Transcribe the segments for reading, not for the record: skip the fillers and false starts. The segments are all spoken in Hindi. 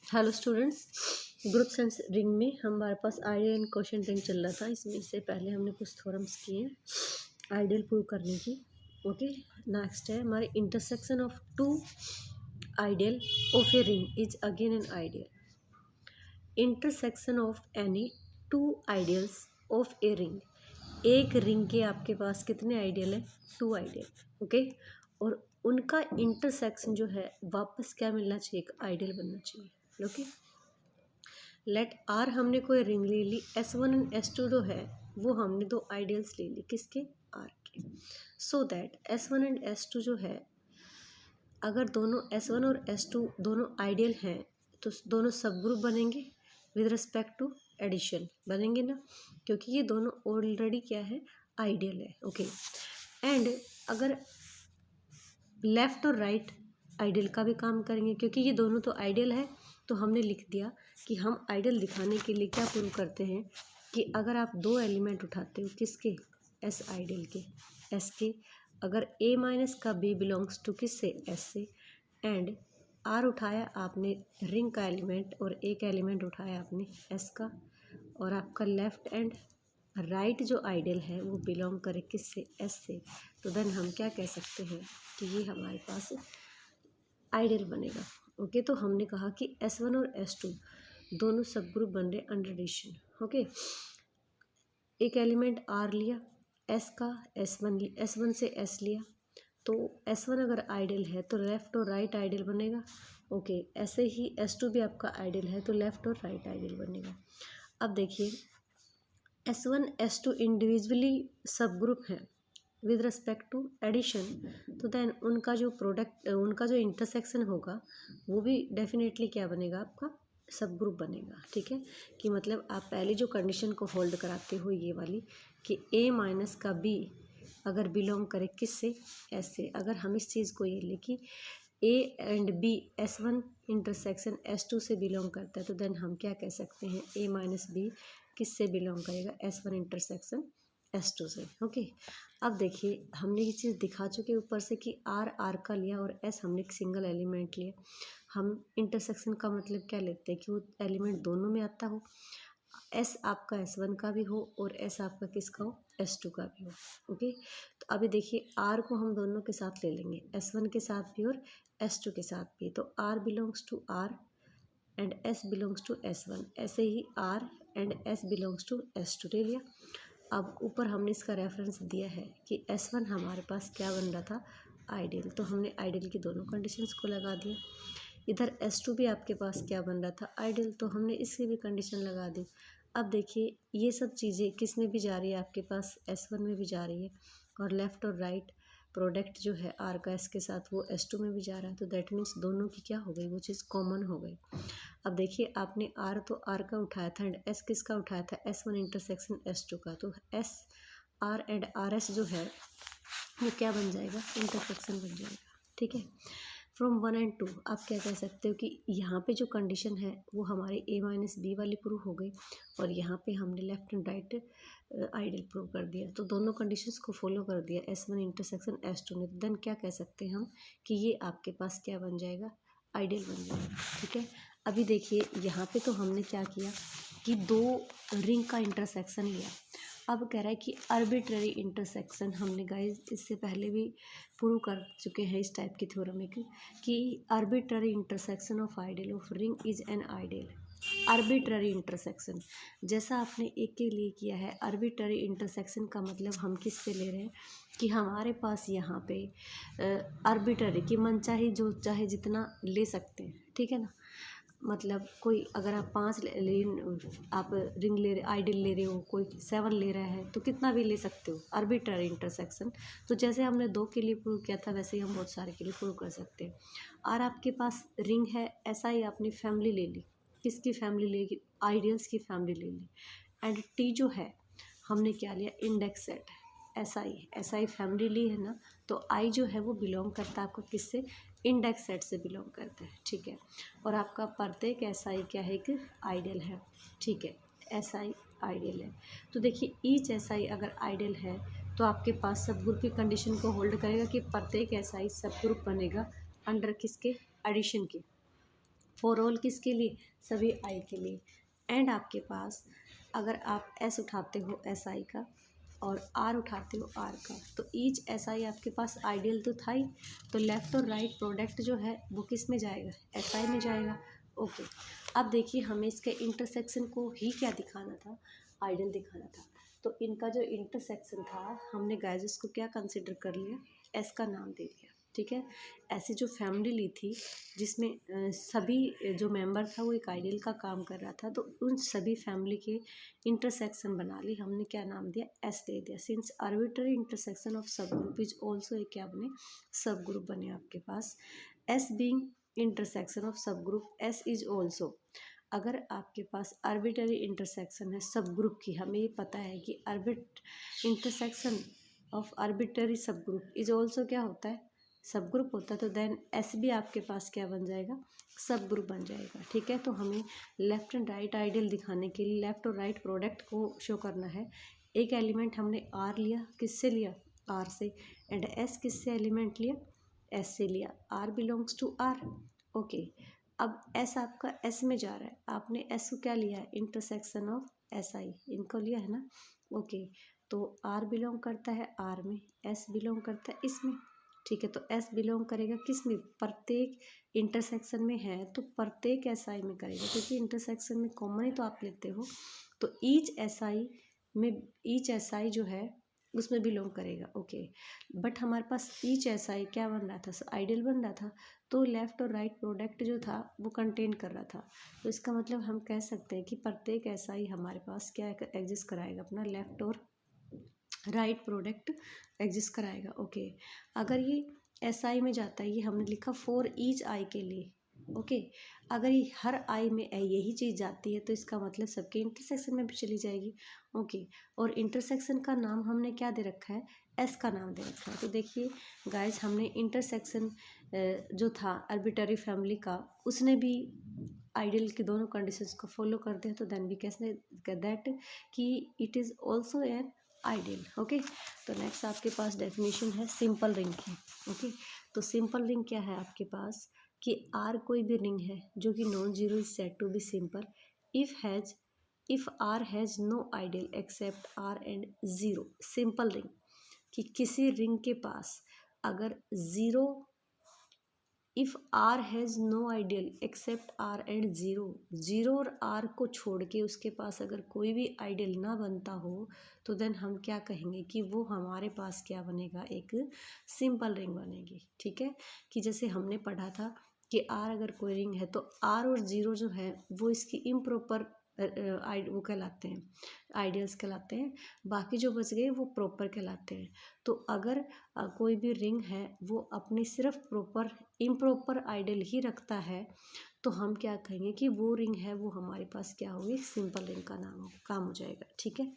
Hello students, group science ring में हमारे पास आइडियल एंड क्वेश्चन रिंग चल रहा था। इसमें से पहले हमने कुछ थ्योरम्स किए आइडियल प्रूव करने की। ओके, नेक्स्ट है हमारे intersection of two ideal of a ring is again an ideal. Intersection of any two ideals of a ring, एक रिंग के आपके पास कितने आइडियल है? To ideal. ओके, और उनका इंटरसेक्शन जो है वापस क्या मिलना चाहिए? एक आइडियल बनना चाहिए। ओके, लेट आर, हमने कोई रिंग ले ली, S1 एंड S2 जो है वो हमने दो आइडियल्स ले ली, किसके? आर के। So that S1 and S2 जो है, अगर दोनों S1 और S2 दोनों आइडियल हैं तो दोनों सब ग्रुप बनेंगे विद रिस्पेक्ट टू एडिशन, बनेंगे ना, क्योंकि ये दोनों ऑलरेडी क्या है? आइडियल है। ओके, एंड अगर लेफ्ट और राइट आइडियल का भी काम करेंगे, क्योंकि ये दोनों तो आइडियल है, तो हमने लिख दिया कि हम आइडियल दिखाने के लिए क्या प्रूव करते हैं कि अगर आप दो एलिमेंट उठाते हो, किसके? एस आइडियल के, एस के, अगर ए माइनस का बी बिलोंग्स टू किससे? एस से, एंड आर उठाया आपने रिंग का एलिमेंट और एक एलिमेंट उठाया आपने एस का, और आपका लेफ्ट एंड राइट जो आइडियल है वो बिलोंग करे किससे? एस से, तो देन हम क्या कह सकते हैं कि ये हमारे पास आइडियल बनेगा। ओके, तो हमने कहा कि S1 और S2 दोनों सब ग्रुप बन रहे अंडर एडिशन। ओके, एक एलिमेंट R लिया S का, S1 से S लिया, तो S1 अगर आइडियल है तो लेफ्ट और राइट आइडियल बनेगा। ओके, ऐसे ही S2 भी आपका आइडियल है तो लेफ्ट और राइट आइडियल बनेगा। अब देखिए, S1 S2 इंडिविजुअली सब ग्रुप है विद रिस्पेक्ट टू एडिशन, तो देन उनका जो प्रोडक्ट, उनका जो इंटरसेक्शन होगा वो भी डेफिनेटली क्या बनेगा? आपका सब ग्रुप बनेगा। ठीक है, कि मतलब आप पहले जो कंडीशन को होल्ड कराते हो ये वाली कि ए माइनस का बी अगर बिलोंग करे किससे? एस से, अगर हम इस चीज़ को ये लिखी A and B S1 intersection S2 से बिलोंग करता है, तो देन हम क्या कह सकते हैं? ए माइनस बी किससे बिलोंग करेगा? S1 इंटरसेक्शन S2 से। ओके, अब देखिए हमने ये चीज़ दिखा चुके ऊपर से कि आर का लिया और एस हमने एक सिंगल एलिमेंट लिया। हम इंटरसेक्शन का मतलब क्या लेते हैं कि वो एलिमेंट दोनों में आता हो, एस आपका S1 का भी हो और एस आपका किसका हो? S2 का भी हो। ओके, तो अभी देखिए आर को हम दोनों के साथ ले लेंगे, S1 के साथ भी और S2 के साथ भी, तो R belongs to R and S belongs to S1, ऐसे ही R and S belongs to S2 ले लिया। अब ऊपर हमने इसका रेफरेंस दिया है कि S1 हमारे पास क्या बन रहा था? आइडियल, तो हमने आइडियल की दोनों कंडीशंस को लगा दिया। इधर S2 भी आपके पास क्या बन रहा था? आइडियल, तो हमने इसकी भी कंडीशन लगा दी। अब देखिए ये सब चीज़ें किस में भी जा रही है? आपके पास S1 में भी जा रही है, और लेफ़्ट और राइट प्रोडक्ट जो है आर का एस के साथ वो S2 में भी जा रहा है, तो दैट मीन्स दोनों की क्या हो गई? वो चीज़ कॉमन हो गई। अब देखिए आपने आर तो आर का उठाया था एंड एस किसका उठाया था? S1 इंटरसेक्शन S2 का, तो S R and R S जो है वो क्या बन जाएगा? इंटरसेक्शन बन जाएगा। ठीक है, फ्रॉम 1 एंड 2 आप क्या कह सकते हो कि यहाँ पे जो कंडीशन है वो हमारी ए माइनस बी वाली प्रूव हो गई, और यहाँ पे हमने left and right ideal prove कर दिया, तो दोनों कंडीशंस को फॉलो कर दिया S1 इंटरसेक्शन S2 ने, देन क्या कह सकते हैं हम कि ये आपके पास क्या बन जाएगा? आइडियल बन जाएगा। ठीक है, अभी देखिए यहाँ पे तो हमने क्या किया कि दो रिंग का इंटरसेक्शन लिया। अब कह रहा है कि आर्बिट्ररी इंटरसेक्शन, हमने गाइस इससे पहले भी प्रूव कर चुके हैं इस टाइप की थ्योरम कि arbitrary intersection of ideal of ring is an ideal. Arbitrary intersection जैसा आपने एक के लिए किया है, आर्बिट्ररी इंटरसेक्शन का मतलब हम किस से ले रहे हैं कि हमारे पास यहाँ पे आर्बिट्ररी की मनचाही जो चाहे जितना ले सकते हैं। ठीक है ना, मतलब कोई अगर आप आप रिंग ले रहे, आइडियल ले रहे हो, कोई 7 ले रहा है तो कितना भी ले सकते हो, आर्बिट्ररी इंटरसेक्शन। तो जैसे हमने 2 के लिए प्रूव किया था वैसे ही हम बहुत सारे के लिए प्रूव कर सकते हैं। और आपके पास रिंग है, ऐसा ही आपने फैमिली ले ली, किसकी फैमिली लेगी? आइडियल्स की फैमिली ले ली, एंड टी जो है हमने क्या लिया? Index set. ऐसा ही फैमिली ली है ना, तो आई जो है वो बिलोंग करता है आपको किससे? इंडेक्स सेट से बिलोंग करता है। ठीक है, और आपका प्रत्येक ऐसा ही क्या है? एक आइडियल है। ठीक है, ऐसा ही आइडियल है, तो देखिए ईच ऐसा ही अगर आइडियल है तो आपके पास सब ग्रुप की कंडीशन को होल्ड करेगा कि प्रत्येक ऐसा ही सब ग्रुप बनेगा अंडर किसके? एडिशन के। फॉर ऑल किसके लिए, सभी आई के लिए। एंड आपके पास अगर आप एस उठाते हो एस आई का और आर उठाते हो आर का, तो ईच एस आई आपके पास आइडियल तो था ही, तो लेफ़्ट और राइट प्रोडक्ट जो है वो किस में जाएगा, एस आई में जाएगा। ओके, अब देखिए हमें इसके इंटरसेक्शन को ही क्या दिखाना था, आइडियल दिखाना था। तो इनका जो इंटरसेक्शन था हमने गाइस इसको क्या कंसिडर कर लिया, एस का नाम दे दिया। ठीक है, ऐसी जो फैमिली ली थी जिसमें सभी जो मेंबर था वो एक आइडियल का काम कर रहा था, तो उन सभी फैमिली के इंटरसेक्शन बना ली हमने, क्या नाम दिया, एस दे दिया। सिंस आर्बिट्ररी इंटरसेक्शन ऑफ सब ग्रुप इज ऑल्सो एक क्या बने, सब ग्रुप बने आपके पास। एस बीइंग इंटरसेक्शन ऑफ सब ग्रुप, एस इज ऑल्सो, अगर आपके पास आर्बिट्ररी इंटरसेक्शन है सब ग्रुप की, हमें ये पता है कि इंटरसेक्शन ऑफ आर्बिट्ररी सब ग्रुप इज ऑल्सो क्या होता है, सब ग्रुप होता है, तो देन एस भी आपके पास क्या बन जाएगा, सब ग्रुप बन जाएगा। ठीक है, तो हमें लेफ्ट एंड राइट आइडियल दिखाने के लिए लेफ्ट और राइट प्रोडक्ट को शो करना है। एक एलिमेंट हमने आर लिया, किससे लिया, आर से, एंड एस किससे एलिमेंट लिया, एस से लिया, R belongs to R. Okay, अब एस आपका एस में जा रहा है, आपने एस को क्या लिया है, इंटरसेक्शन ऑफ एस आई, इनको लिया है ना। ओके, तो आर बिलोंग करता है आर में, एस बिलोंग करता है इसमें। ठीक है, तो एस बिलोंग करेगा किस में, प्रत्येक इंटरसेक्शन में है तो प्रत्येक एस आई में करेगा, क्योंकि इंटरसेक्शन में कॉमन ही तो आप लेते हो, तो ईच एस आई में, ईच एस आई जो है उसमें बिलोंग करेगा। ओके, बट हमारे पास ईच एस आई क्या बन रहा था, आइडियल बन रहा था, तो लेफ़्ट और राइट प्रोडक्ट जो था वो कंटेन कर रहा था, तो इसका मतलब हम कह सकते हैं कि प्रत्येक एस आई हमारे पास क्या एग्जिस्ट कराएगा, अपना लेफ़्ट और राइट प्रोडक्ट एग्जिस्ट कराएगा। ओके, अगर ये एस आई में जाता है, ये हमने लिखा फॉर ईच आई के लिए। ओके, अगर ये हर आई में यही चीज़ जाती है तो इसका मतलब सबके इंटरसेक्शन में भी चली जाएगी। ओके, और इंटरसेक्शन का नाम हमने क्या दे रखा है, एस का नाम दे रखा है। तो देखिए गाइस, हमने इंटरसेक्शन जो था आर्बिट्ररी फैमिली का, उसने भी आइडियल की दोनों कंडीशंस को फॉलो कर दिया, तो देन वी कैसे दैट कि it is also an ideal. Okay, तो नेक्स्ट आपके पास डेफिनेशन है सिंपल रिंग की। ओके, तो सिंपल रिंग क्या है आपके पास कि आर कोई भी रिंग है जो कि non zero is said to be simple if R has no ideal except R and zero. Simple ring कि किसी रिंग के पास अगर zero, if R has no ideal except R and zero, zero और आर को छोड़ के उसके पास अगर कोई भी आइडियल ना बनता हो, तो देन हम क्या कहेंगे कि वो हमारे पास क्या बनेगा, एक सिंपल रिंग बनेगी। ठीक है, कि जैसे हमने पढ़ा था कि आर अगर कोई रिंग है तो आर और ज़ीरो जो है वो इसकी इम्प्रॉपर वो कहलाते हैं, आइडियल्स कहलाते हैं, बाकी जो बच गए वो प्रॉपर कहलाते हैं। तो अगर कोई भी रिंग है वो अपनी सिर्फ प्रॉपर इम्प्रॉपर आइडियल ही रखता है, तो हम क्या कहेंगे कि वो रिंग है वो हमारे पास क्या होगी, सिंपल रिंग का काम हो जाएगा। ठीक है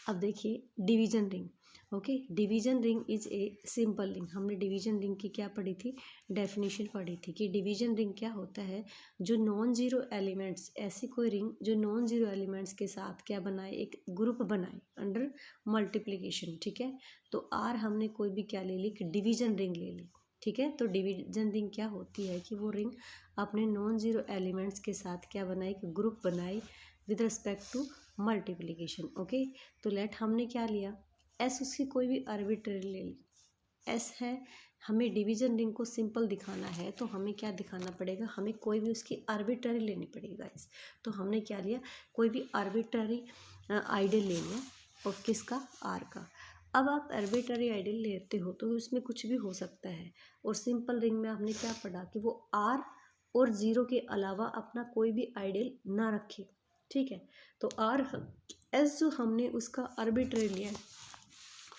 अब देखिए division ring. Okay, division ring is a simple ring. हमने डिवीजन रिंग की क्या पढ़ी थी, डेफिनेशन पढ़ी थी कि डिवीजन रिंग क्या होता है, जो नॉन जीरो एलिमेंट्स, ऐसी कोई रिंग जो नॉन जीरो एलिमेंट्स के साथ क्या बनाए, एक ग्रुप बनाए अंडर मल्टीप्लिकेशन। ठीक है, तो आर हमने कोई भी क्या ले ली, डिवीजन रिंग ले ली। ठीक है, तो डिवीजन रिंग क्या होती है कि वो रिंग अपने नॉन जीरो एलिमेंट्स के साथ क्या बनाए, एक ग्रुप बनाए with respect to multiplication. Okay, तो लेट हमने क्या लिया, एस उसकी कोई भी आर्बिट्ररी ले ली, एस है, हमें डिवीजन रिंग को सिंपल दिखाना है तो हमें क्या दिखाना पड़ेगा, हमें कोई भी उसकी आर्बिट्ररी लेनी पड़ेगी गाइस। तो हमने क्या लिया, कोई भी आर्बिट्ररी आइडियल ले लिया और किसका, आर का। अब आप आर्बिट्ररी आइडियल लेते हो तो उसमें कुछ भी हो सकता है, और सिंपल रिंग में हमने क्या पढ़ा कि वो आर और ज़ीरो के अलावा अपना कोई भी आइडियल ना रखे। ठीक है, तो आर एस जो हमने उसका आर्बिट्ररी लिया है,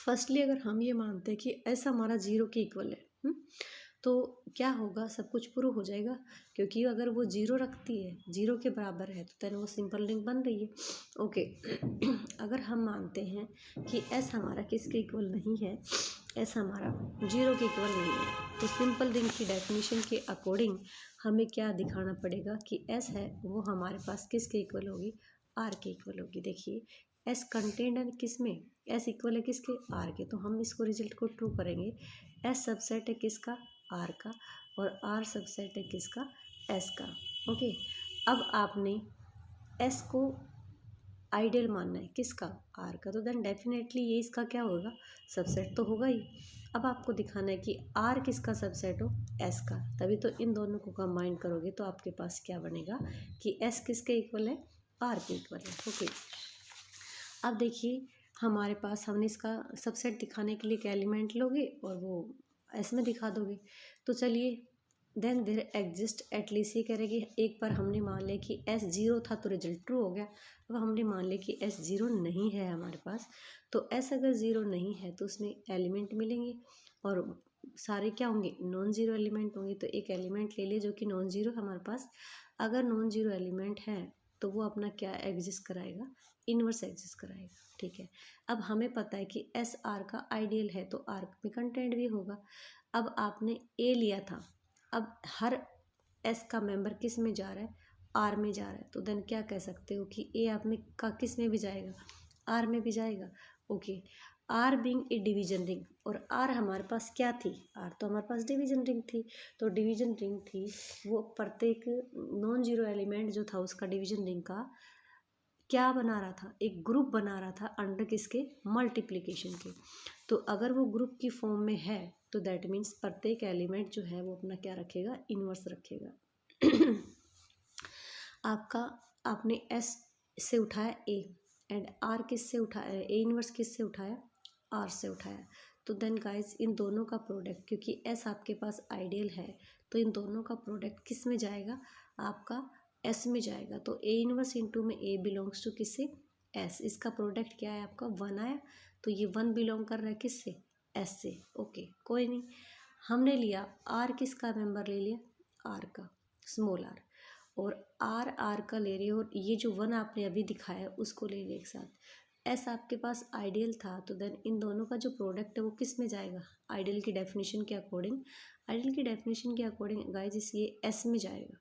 फर्स्टली अगर हम ये मानते हैं कि एस हमारा ज़ीरो के इक्वल है, तो क्या होगा, सब कुछ प्रूव हो जाएगा, क्योंकि अगर वो ज़ीरो रखती है, ज़ीरो के बराबर है, तो देन वो सिंपल रिंग बन रही है। ओके अगर हम मानते हैं कि एस हमारा किसके इक्वल नहीं है, एस हमारा ज़ीरो के इक्वल नहीं है, तो सिंपल रिंग की डेफिनेशन के अकॉर्डिंग हमें क्या दिखाना पड़ेगा कि एस है वो हमारे पास किसके इक्वल होगी, आर के इक्वल होगी। देखिए एस कंटेंट है किस में, एस इक्वल है किसके, आर के, तो हम इसको रिजल्ट को ट्रू करेंगे, एस सबसेट है किसका, आर का, और आर सबसेट है किसका, एस का। ओके, अब आपने एस को आइडियल मानना है किसका, आर का, तो देन डेफिनेटली ये इसका क्या होगा, सबसेट तो होगा ही। अब आपको दिखाना है कि आर किसका सबसेट हो, एस का, तभी तो इन दोनों को कंबाइन करोगे तो आपके पास क्या बनेगा कि एस किसके इक्वल है, आर के इक्वल है। ओके, अब देखिए हमारे पास, हमने इसका सबसेट दिखाने के लिए एक एलिमेंट लोगे और वो एस में दिखा दोगे। तो चलिए, देन देर एग्जिस्ट एटलीस्ट, ये कह रहे कि एक बार हमने मान लिया कि एस जीरो था तो रिजल्ट ट्रू हो गया। अब हमने मान लिया कि एस जीरो नहीं है हमारे पास, तो एस अगर ज़ीरो नहीं है तो उसमें एलिमेंट मिलेंगे और सारे क्या होंगे, नॉन ज़ीरो एलिमेंट होंगे। तो एक एलिमेंट ले लिए जो कि नॉन ज़ीरो हमारे पास। अगर नॉन ज़ीरो एलिमेंट है तो वो अपना क्या एग्जिस्ट कराएगा, इन्वर्स एग्जिस्ट कराएगा। ठीक है, अब हमें पता है कि एस आर का आइडियल है तो आर में कंटेंट भी होगा। अब आपने ए लिया था, अब हर एस का मेंबर किस में जा रहा है, आर में जा रहा है, तो देन क्या कह सकते हो कि ए आप में का किस में भी जाएगा, आर में भी जाएगा। Okay, R being a division ring, और आर हमारे पास क्या थी, आर तो हमारे पास डिवीजन रिंग थी। तो डिवीजन रिंग थी, वो प्रत्येक नॉन जीरो एलिमेंट जो था उसका डिवीजन रिंग का क्या बना रहा था, एक ग्रुप बना रहा था अंडर किसके, मल्टीप्लिकेशन के। तो अगर वो ग्रुप की फॉर्म में है तो दैट मीन्स प्रत्येक एलिमेंट जो है वो अपना क्या रखेगा, इन्वर्स रखेगा। आपका, आपने एस से उठाया ए एंड आर किस से उठाया, ए इन्वर्स किस से उठाया, आर से उठाया। तो देन गाइस इन दोनों का प्रोडक्ट, क्योंकि एस आपके पास आइडियल है तो इन दोनों का प्रोडक्ट किस में जाएगा, आपका एस में जाएगा। तो ए इनवर्स इंटू में ए बिलोंग्स टू किससे, एस, इसका प्रोडक्ट क्या है आपका, वन आया, तो ये वन बिलोंग कर रहा है किससे, एस से। ओके, कोई नहीं, हमने लिया आर किसका मेंबर ले लिया, आर का, स्मॉल आर, और आर का ले रही हो, और ये जो वन आपने अभी दिखाया उसको ले लिया एक साथ। एस आपके पास आइडियल था तो देन इन दोनों का जो प्रोडक्ट है वो किस में जाएगा, आइडियल की डेफिनेशन के अकॉर्डिंग, आइडियल की डेफिनेशन के अकॉर्डिंग गाइस ये एस में जाएगा।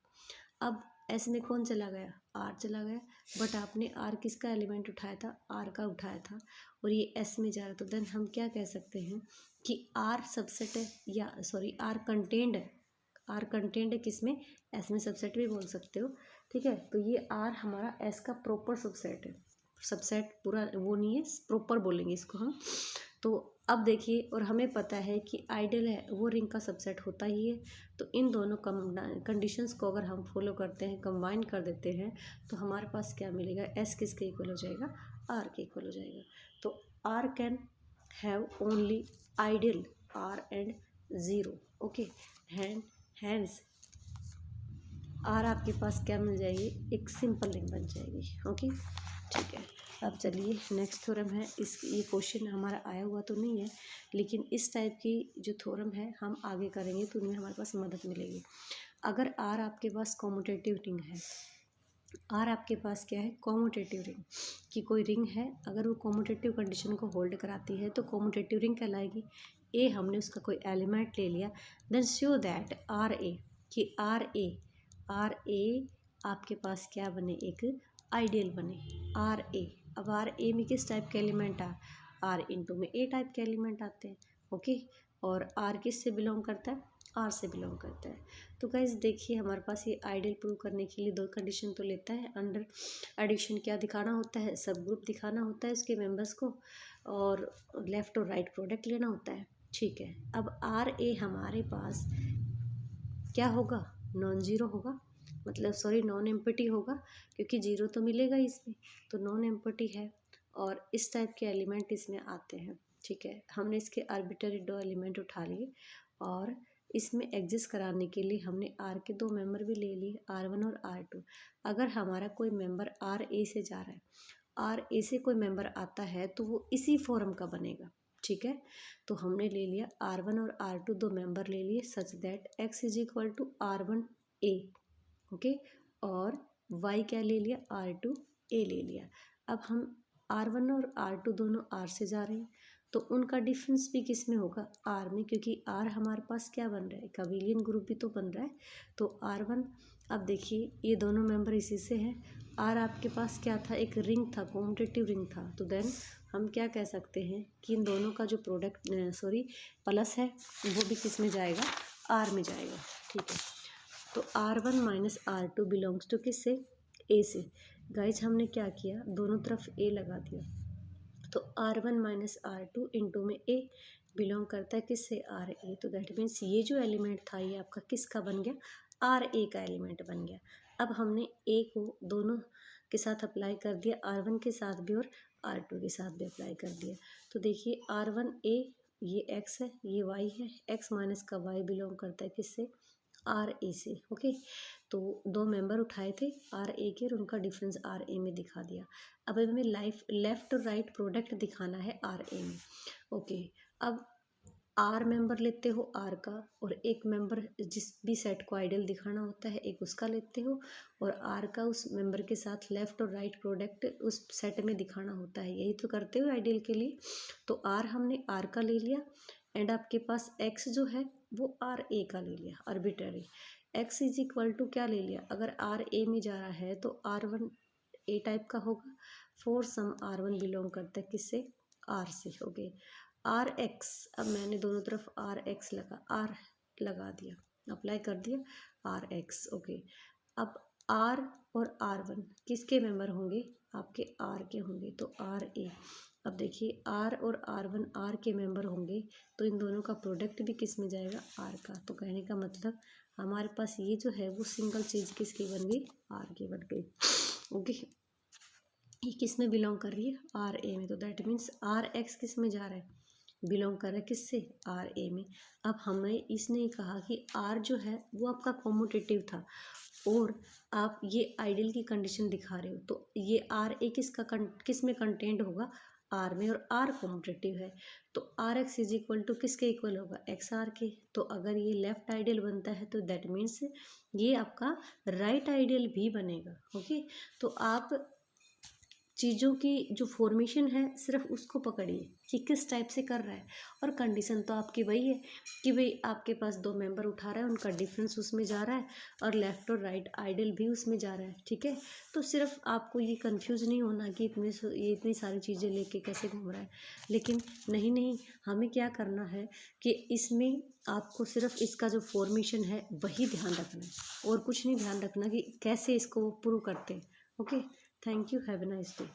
अब एस में कौन चला गया, आर चला गया, बट आपने आर किसका एलिमेंट उठाया था, आर का उठाया था, और ये एस में जा रहा है। तो देन हम क्या कह सकते हैं कि आर सबसेट है, या सॉरी आर कंटेंड है, आर कंटेंड है किस में, एस में, सबसेट भी बोल सकते हो। ठीक है, तो ये आर हमारा एस का प्रॉपर सबसेट है, सबसेट पूरा वो नहीं है, प्रॉपर बोलेंगे इसको हम। तो अब देखिए, और हमें पता है कि आइडियल है वो रिंग का सबसेट होता ही है। तो इन दोनों कंडीशंस को अगर हम फॉलो करते हैं, कंबाइन कर देते हैं, तो हमारे पास क्या मिलेगा, एस किसके इक्वल हो जाएगा, आर के इक्वल हो जाएगा। तो R can have only ideal R and zero. Okay, hence R आपके पास क्या मिल जाएगी, एक सिंपल रिंग बन जाएगी। ओके, ठीक है। अब चलिए नेक्स्ट थ्योरम है, इस ये क्वेश्चन हमारा आया हुआ तो नहीं है, लेकिन इस टाइप की जो थ्योरम है हम आगे करेंगे तो उनमें हमारे पास मदद मिलेगी। अगर आर आपके पास कॉम्यूटेटिव रिंग है, आर आपके पास क्या है, कॉम्यूटेटिव रिंग, कि कोई रिंग है अगर वो कॉम्यूटेटिव कंडीशन को होल्ड कराती है तो कॉम्यूटेटिव रिंग कहलाएगी। ए हमने उसका कोई एलिमेंट ले लिया, then show that R A, कि आर ए आपके पास क्या बने, एक आइडियल बने, आर ए। अब आर ए में किस टाइप के एलिमेंट आ, आर इंटू में ए टाइप के एलिमेंट आते हैं। ओके, और आर किस से बिलोंग करता है, आर से बिलोंग करता है। तो गाइस देखिए हमारे पास ये आइडियल प्रूव करने के लिए दो कंडीशन तो लेता है, अंडर एडिशन क्या दिखाना होता है, सब ग्रुप दिखाना होता है उसके मेंबर्स को, और लेफ्ट और राइट प्रोडक्ट लेना होता है। ठीक है, अब आर ए हमारे पास क्या होगा, नॉन ज़ीरो होगा, मतलब सॉरी नॉन एम्प्टी होगा, क्योंकि जीरो तो मिलेगा इसमें, तो नॉन एम्प्टी है, और इस टाइप के एलिमेंट इसमें आते हैं। ठीक है, हमने इसके आर्बिट्ररी दो एलिमेंट उठा लिए और इसमें एग्जिस्ट कराने के लिए हमने आर के दो मेंबर भी ले लिए, R1 और R2। अगर हमारा कोई मेंबर आर ए से जा रहा है, आर ए से कोई मेंबर आता है तो वो इसी फॉर्म का बनेगा। ठीक है, तो हमने ले लिया R1 और R2 दो मेंबर ले लिए such that x is equal to R1A। Okay, और y क्या ले लिया, R2A ले लिया। अब हम R1 और R2 दोनों R से जा रहे हैं तो उनका डिफरेंस भी किस में होगा, R में, क्योंकि R हमारे पास क्या बन रहा है, एक अबेलियन ग्रुप भी तो बन रहा है, तो R1। अब देखिए ये दोनों मेंबर इसी से हैं, R आपके पास क्या था, एक रिंग था, कॉम्यूटेटिव रिंग था, तो देन हम क्या कह सकते हैं कि इन दोनों का जो प्रोडक्ट प्लस है वो भी किस में जाएगा, R में जाएगा। ठीक है। तो R1 minus R2 belongs to किससे, ए से। गाइज हमने क्या किया, दोनों तरफ ए लगा दिया, तो R1 माइनस R2 इंटू में ए बिलोंग करता है किससे, आर ए। तो दैट मीन्स ये जो एलिमेंट था ये आपका किसका बन गया, आर ए का एलिमेंट बन गया। अब हमने ए को दोनों के साथ अप्लाई कर दिया, R1 के साथ भी और R2 के साथ भी अप्लाई कर दिया। तो देखिए R1 ए, ये x है, ये y है, x माइनस का y बिलोंग करता है किससे, आर ए से। ओके, तो दो मेंबर उठाए थे आर ए के और उनका डिफरेंस आर ए में दिखा दिया। अब हमें लेफ्ट और राइट प्रोडक्ट दिखाना है आर ए में। ओके, अब आर मेंबर लेते हो आर का, और एक मेंबर जिस भी सेट को आइडियल दिखाना होता है एक उसका लेते हो, और आर का उस मेंबर के साथ लेफ्ट और राइट प्रोडक्ट उस सेट में दिखाना होता है, यही तो करते हो आइडियल के लिए। तो आर हमने आर का ले लिया, एंड आपके पास एक्स जो है वो आर ए का ले लिया, arbitrary. X is equal to क्या ले लिया, अगर आर ए में जा रहा है तो R1 ए टाइप का होगा, फोर सम R1 बिलोंग करता है किससे, आर से। ओके, आर एक्स, अब मैंने दोनों तरफ आर लगा दिया, अप्लाई कर दिया आर एक्स। ओके, अब आर और R1 किसके मेंबर होंगे, आपके आर के होंगे, तो आर ए। अब देखिए आर और R1 आर के मेंबर होंगे, तो इन दोनों का प्रोडक्ट भी किस में जाएगा, आर का। तो कहने का मतलब हमारे पास ये जो है वो सिंगल चीज़ किसकी बन गई, आर की बन गई। ओके, ये किस में बिलोंग कर रही है, आर ए में। तो दैट मीन्स आर एक्स किस में जा रहा है, बिलोंग कर रहा है किससे, आर ए में। अब हमें इसने कहा कि आर जो है वो आपका कॉम्यूटेटिव था, और आप ये आइडियल की कंडीशन दिखा रहे हो, तो ये आर ए किस में कंटेंट होगा, आर में, और आर कॉम्यूटेटिव है, तो R x is equal to किसके इक्वल होगा, एक्स आर के। तो अगर ये लेफ्ट आइडियल बनता है तो दैट मीन्स ये आपका राइट आइडियल भी बनेगा। ओके, तो आप चीज़ों की जो फॉर्मेशन है सिर्फ उसको पकड़िए कि किस टाइप से कर रहा है, और कंडीशन तो आपकी वही है कि भाई आपके पास दो मेंबर उठा रहा है, उनका डिफरेंस उसमें जा रहा है, और लेफ़्ट और राइट आइडियल भी उसमें जा रहा है। ठीक है, तो सिर्फ आपको ये कंफ्यूज नहीं होना कि ये इतनी सारी चीज़ें लेके कैसे घूम रहा है। लेकिन नहीं, हमें क्या करना है कि इसमें आपको सिर्फ इसका जो फॉर्मेशन है वही ध्यान रखना है, और कुछ नहीं ध्यान रखना कि कैसे इसको प्रूव करते हैं। Okay, thank you, have a nice day.